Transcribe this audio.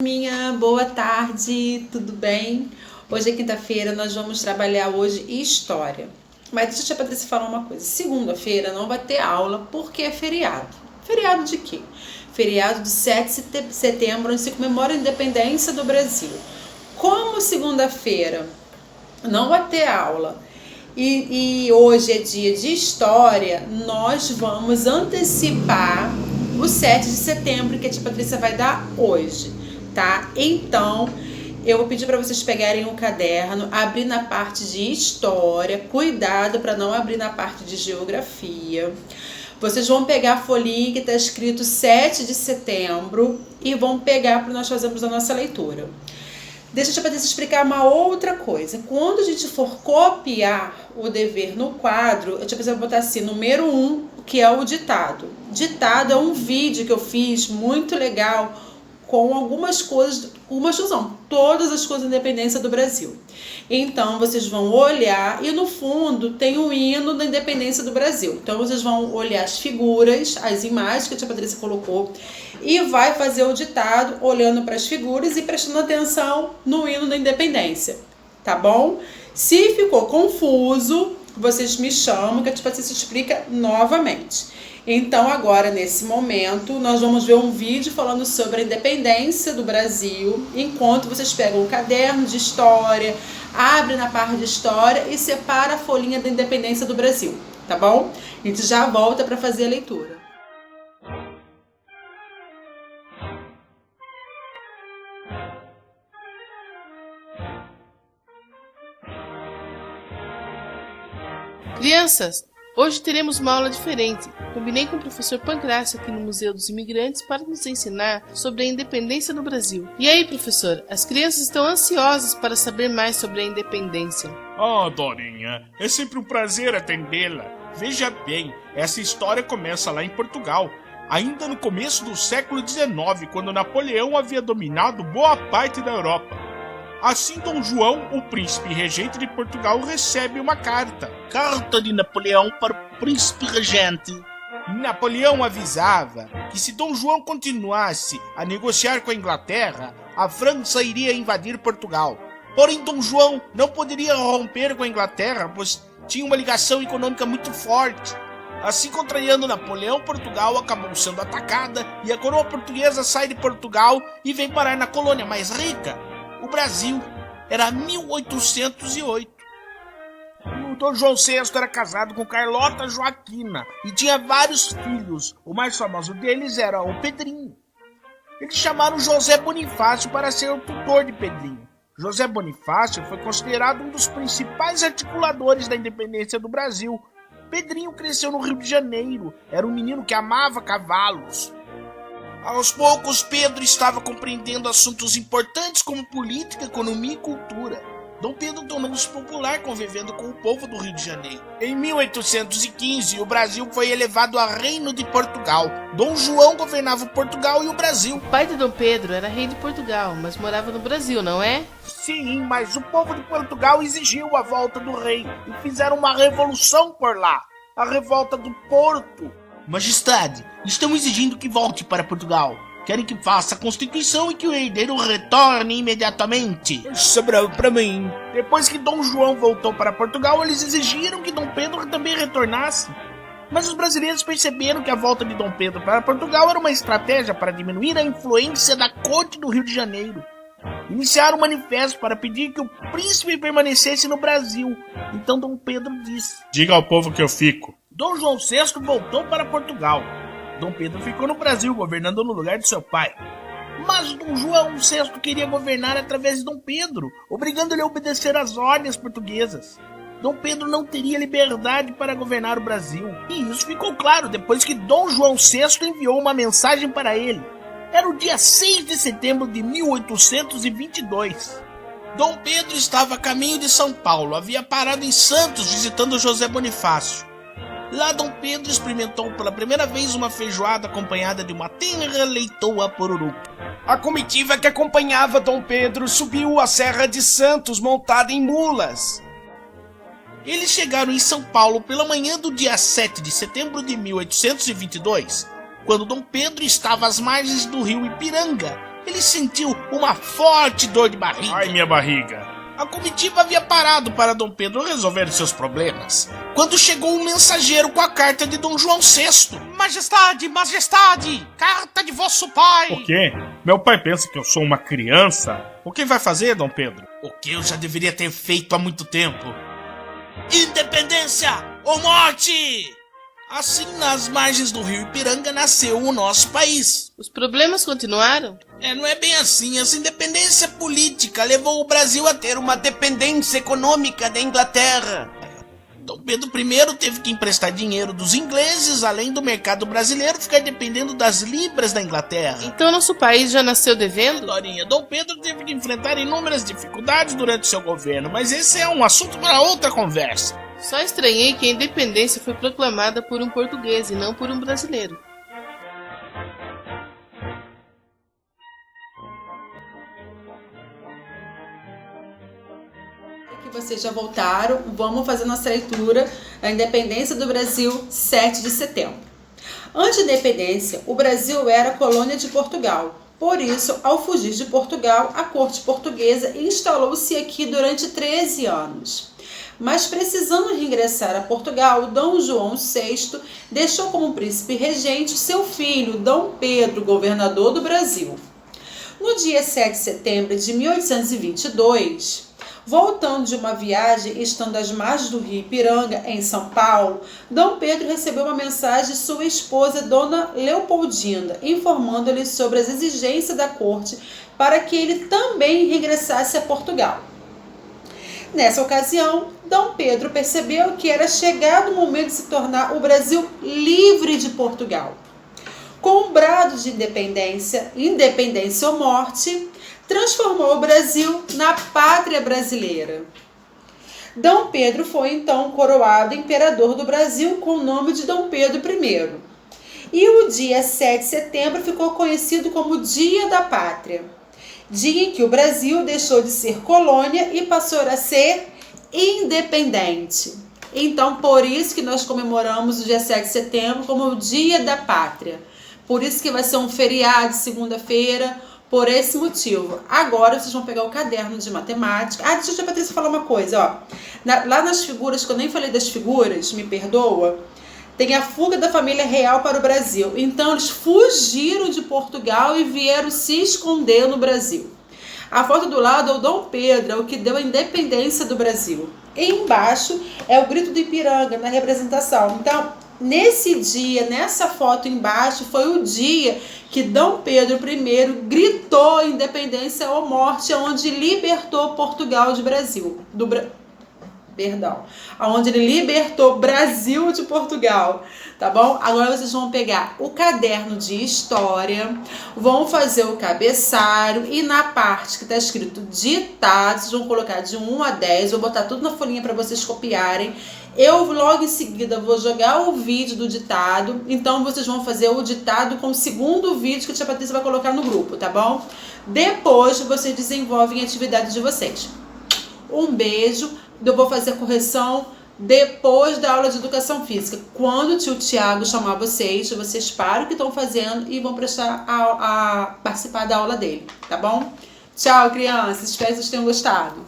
Minha boa tarde, tudo bem? Hoje é quinta-feira, nós vamos trabalhar hoje História. Mas deixa a Patrícia falar uma coisa. Segunda-feira não vai ter aula porque é feriado. Feriado de quê? Feriado de 7 de setembro, onde se comemora a independência do Brasil. Como segunda-feira não vai ter aula e hoje é dia de História, nós vamos antecipar o 7 de setembro que a tia Patrícia vai dar hoje. Tá? Então, eu vou pedir para vocês pegarem um caderno, abrir na parte de história, cuidado para não abrir na parte de geografia. Vocês vão pegar a folhinha que está escrito 7 de setembro e vão pegar para nós fazermos a nossa leitura. Deixa eu te explicar uma outra coisa. Quando a gente for copiar o dever no quadro, eu te vou botar assim, número 1, que é o ditado. Ditado é um vídeo que eu fiz muito legal, com algumas coisas, todas as coisas da independência do Brasil. Então, vocês vão olhar e no fundo tem o hino da independência do Brasil. Então, vocês vão olhar as figuras, as imagens que a tia Patrícia colocou e vai fazer o ditado olhando para as figuras e prestando atenção no hino da independência, tá bom? Se ficou confuso, vocês me chamam que a tia Patrícia explica novamente. Então, agora, nesse momento, nós vamos ver um vídeo falando sobre a independência do Brasil, enquanto vocês pegam um caderno de história, abrem na parte de história e separa a folhinha da independência do Brasil, tá bom? A gente já volta para fazer a leitura. Crianças, hoje teremos uma aula diferente. Combinei com o professor Pancrácio aqui no Museu dos Imigrantes para nos ensinar sobre a independência do Brasil. E aí, professor, as crianças estão ansiosas para saber mais sobre a independência. Ah, Dorinha, é sempre um prazer atendê-la. Veja bem, essa história começa lá em Portugal, ainda no começo do século XIX, quando Napoleão havia dominado boa parte da Europa. Assim, Dom João, o príncipe regente de Portugal, recebe uma carta. Carta de Napoleão para o príncipe regente. Napoleão avisava que se Dom João continuasse a negociar com a Inglaterra, a França iria invadir Portugal. Porém, Dom João não poderia romper com a Inglaterra, pois tinha uma ligação econômica muito forte. Assim, contrariando Napoleão, Portugal acabou sendo atacada e a coroa portuguesa sai de Portugal e vem parar na colônia mais rica, o Brasil. Era 1808. O Dom João VI era casado com Carlota Joaquina e tinha vários filhos. O mais famoso deles era o Pedrinho. Eles chamaram José Bonifácio para ser o tutor de Pedrinho. José Bonifácio foi considerado um dos principais articuladores da independência do Brasil. Pedrinho cresceu no Rio de Janeiro. Era um menino que amava cavalos. Aos poucos, Pedro estava compreendendo assuntos importantes como política, economia e cultura. Dom Pedro tornou-se popular convivendo com o povo do Rio de Janeiro. Em 1815, o Brasil foi elevado a Reino de Portugal. Dom João governava Portugal e o Brasil. O pai de Dom Pedro era rei de Portugal, mas morava no Brasil, não é? Sim, mas o povo de Portugal exigiu a volta do rei e fizeram uma revolução por lá. A revolta do Porto. Majestade, estão exigindo que volte para Portugal. Querem que faça a Constituição e que o herdeiro retorne imediatamente. Sobrou para mim. Depois que Dom João voltou para Portugal, eles exigiram que Dom Pedro também retornasse. Mas os brasileiros perceberam que a volta de Dom Pedro para Portugal era uma estratégia para diminuir a influência da corte do Rio de Janeiro. Iniciaram um manifesto para pedir que o príncipe permanecesse no Brasil. Então Dom Pedro disse: Diga ao povo que eu fico. Dom João VI voltou para Portugal. Dom Pedro ficou no Brasil, governando no lugar de seu pai. Mas Dom João VI queria governar através de Dom Pedro, obrigando-lhe a obedecer às ordens portuguesas. Dom Pedro não teria liberdade para governar o Brasil. E isso ficou claro depois que Dom João VI enviou uma mensagem para ele. Era o dia 6 de setembro de 1822. Dom Pedro estava a caminho de São Paulo, havia parado em Santos visitando José Bonifácio. Lá Dom Pedro experimentou pela primeira vez uma feijoada acompanhada de uma tenra leitoa pururuca. A comitiva que acompanhava Dom Pedro subiu a Serra de Santos montada em mulas. Eles chegaram em São Paulo pela manhã do dia 7 de setembro de 1822, quando Dom Pedro estava às margens do rio Ipiranga, ele sentiu uma forte dor de barriga. Ai, minha barriga. A comitiva havia parado para Dom Pedro resolver seus problemas, quando chegou um mensageiro com a carta de Dom João VI. Majestade, majestade, carta de vosso pai. O quê? Meu pai pensa que eu sou uma criança? O que vai fazer, Dom Pedro? O que eu já deveria ter feito há muito tempo. Independência ou morte! Assim, nas margens do rio Ipiranga, nasceu o nosso país. Os problemas continuaram? Não é bem assim. Essa independência política levou o Brasil a ter uma dependência econômica da Inglaterra. Dom Pedro I teve que emprestar dinheiro dos ingleses, além do mercado brasileiro ficar dependendo das libras da Inglaterra. Então nosso país já nasceu devendo? Dorinha, Dom Pedro teve que enfrentar inúmeras dificuldades durante seu governo, mas esse é um assunto para outra conversa. Só estranhei que a independência foi proclamada por um português e não por um brasileiro. Que vocês já voltaram, vamos fazer nossa leitura da independência do Brasil, 7 de setembro. Antes da independência, o Brasil era colônia de Portugal. Por isso, ao fugir de Portugal, a corte portuguesa instalou-se aqui durante 13 anos. Mas precisando regressar a Portugal, Dom João VI deixou como príncipe regente seu filho, Dom Pedro, governador do Brasil. No dia 7 de setembro de 1822, voltando de uma viagem, estando às margens do rio Ipiranga, em São Paulo, Dom Pedro recebeu uma mensagem de sua esposa, Dona Leopoldina, informando-lhe sobre as exigências da corte para que ele também regressasse a Portugal. Nessa ocasião, Dom Pedro percebeu que era chegado o momento de se tornar o Brasil livre de Portugal. Com um brado de independência, independência ou morte, transformou o Brasil na pátria brasileira. Dom Pedro foi então coroado imperador do Brasil com o nome de Dom Pedro I. E o dia 7 de setembro ficou conhecido como Dia da Pátria, dia em que o Brasil deixou de ser colônia e passou a ser independente. Então, por isso que nós comemoramos o dia 7 de setembro como o Dia da Pátria. Por isso que vai ser um feriado de segunda-feira, por esse motivo. Agora vocês vão pegar o caderno de matemática. Deixa a Patrícia falar uma coisa, ó. Lá nas figuras, que eu nem falei das figuras, me perdoa, tem a fuga da família real para o Brasil. Então, eles fugiram de Portugal e vieram se esconder no Brasil. A foto do lado é o Dom Pedro, é o que deu a independência do Brasil. E embaixo é o grito do Ipiranga, na representação. Então, nesse dia, nessa foto embaixo, foi o dia que Dom Pedro I gritou independência ou morte, onde libertou Portugal de Brasil. Onde ele libertou Brasil de Portugal, tá bom? Agora vocês vão pegar o caderno de história, vão fazer o cabeçalho e na parte que tá escrito ditado, vocês vão colocar de 1 a 10, vou botar tudo na folhinha para vocês copiarem. Eu logo em seguida vou jogar o vídeo do ditado, então vocês vão fazer o ditado com o segundo vídeo que a tia Patrícia vai colocar no grupo, tá bom? Depois vocês desenvolvem a atividade de vocês. Um beijo. Eu vou fazer a correção depois da aula de educação física. Quando o tio Tiago chamar vocês param o que estão fazendo e vão prestar a participar da aula dele, tá bom? Tchau, crianças. Espero que vocês tenham gostado.